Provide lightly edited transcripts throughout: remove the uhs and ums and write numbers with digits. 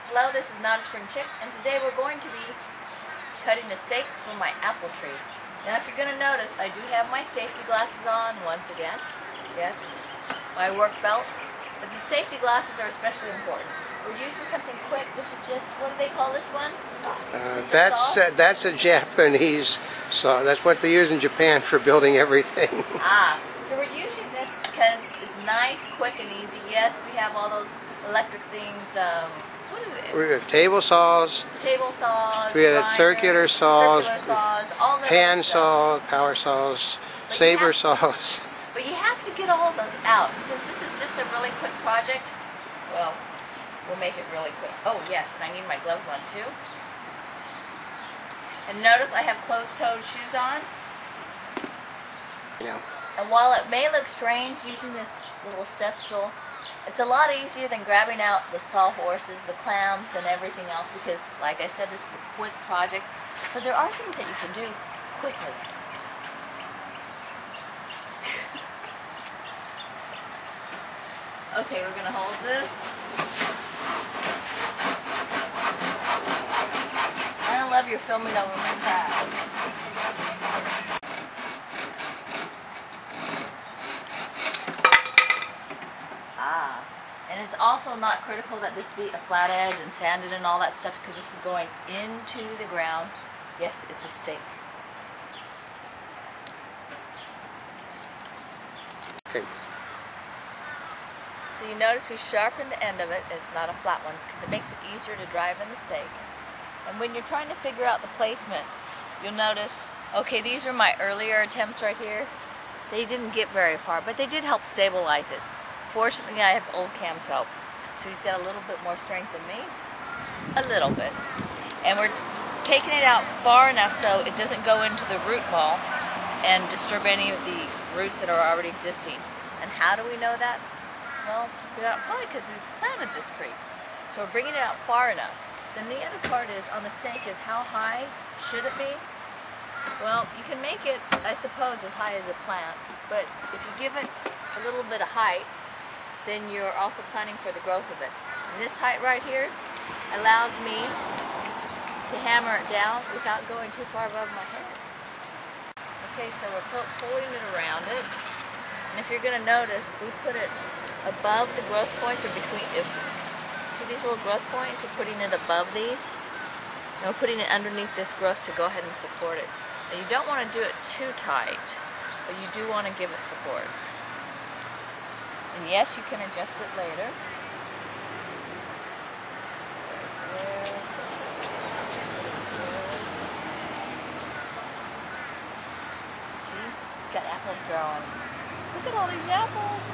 Hello, this is Notaspringchick, and today we're going to be cutting a stake for my apple tree. Now, if you're going to notice, I do have my safety glasses on once again. Yes, my work belt. But the safety glasses are especially important. We're using something quick. This is just, what do they call this one? That's a Japanese saw. That's what they use in Japan for building everything. So we're using this because it's nice, quick, and easy. Yes, we have all those electric things. We have table saws. We have circular saws, all the hand saws, power saws, saber saws. But you have to get all those out. Since this is just a really quick project, well, we'll make it really quick. Oh yes, and I need my gloves on too. And notice I have closed-toed shoes on. Yeah. And while it may look strange using this little step stool, it's a lot easier than grabbing out the sawhorses, the clamps, and everything else because, like I said, this is a quick project. So there are things that you can do quickly. Okay, we're going to hold this. I love your filming over my crowds. And it's also not critical that this be a flat edge and sanded and all that stuff because this is going into the ground. Yes, it's a stake. Okay. So you notice we sharpened the end of it. It's not a flat one because it makes it easier to drive in the stake. And when you're trying to figure out the placement, you'll notice, okay, these are my earlier attempts right here. They didn't get very far, but they did help stabilize it. Fortunately, I have old Cam's help, so he's got a little bit more strength than me. A little bit. And we're taking it out far enough so it doesn't go into the root ball and disturb any of the roots that are already existing. And how do we know that? Well, probably because we planted this tree. So we're bringing it out far enough. Then the other part is, on the stake, is how high should it be? Well, you can make it, I suppose, as high as a plant, but if you give it a little bit of height, then you're also planning for the growth of it. And this height right here allows me to hammer it down without going too far above my head. Okay, so we're pulling it around it. And if you're going to notice, we put it above the growth points or between. See these little growth points? We're putting it above these. And we're putting it underneath this growth to go ahead and support it. Now you don't want to do it too tight, but you do want to give it support. And yes, you can adjust it later. See? Got apples growing. Look at all these apples.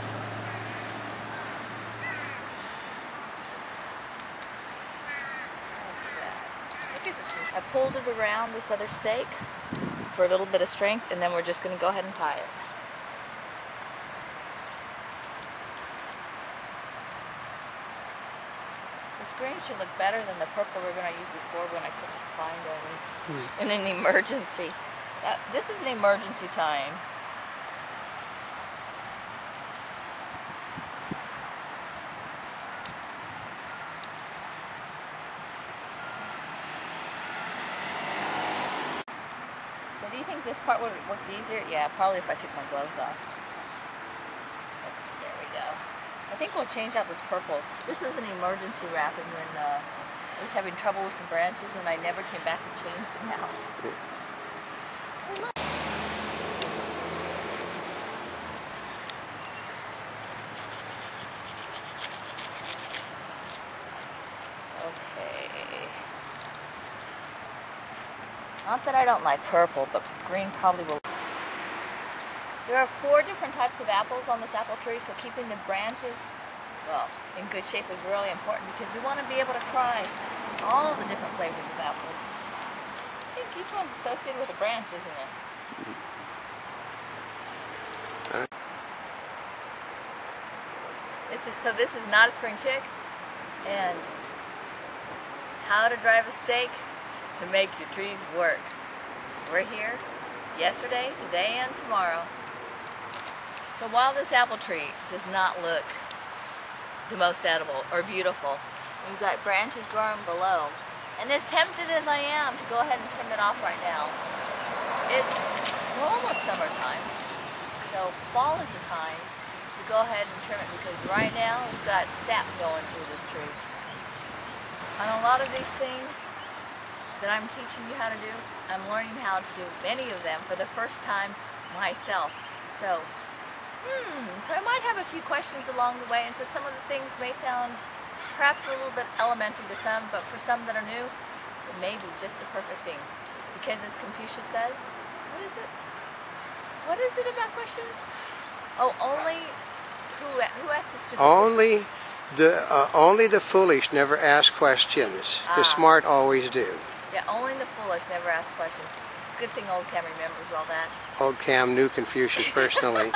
I pulled it around this other stake for a little bit of strength, and then we're just going to go ahead and tie it. This green should look better than the purple we're going to use before when I couldn't find any in an emergency. This is an emergency time. So do you think this part would work easier? Yeah, probably if I took my gloves off. There we go. I think we'll change out this purple. This was an emergency wrapping when I was having trouble with some branches and I never came back and changed them out. Okay. Not that I don't like purple, but green probably will. There are 4 different types of apples on this apple tree, so keeping the branches, well, in good shape is really important because we want to be able to try all of the different flavors of apples. I think each one's associated with a branch, isn't it? This is Notaspringchick, and how to drive a stake to make your trees work. We're here yesterday, today, and tomorrow. So while this apple tree does not look the most edible or beautiful, We've got branches growing below. And as tempted as I am to go ahead and trim it off right now, we're almost summertime. So fall is the time to go ahead and trim it because right now we've got sap going through this tree. On a lot of these things that I'm teaching you how to do, I'm learning how to do many of them for the first time myself. So I might have a few questions along the way, and so some of the things may sound perhaps a little bit elementary to some, but for some that are new, it may be just the perfect thing. Because as Confucius says, what is it about questions? Oh, who asks us to Only the foolish never ask questions. The smart always do. Yeah, only the foolish never ask questions. Good thing old Cam remembers all that. Old Cam knew Confucius personally.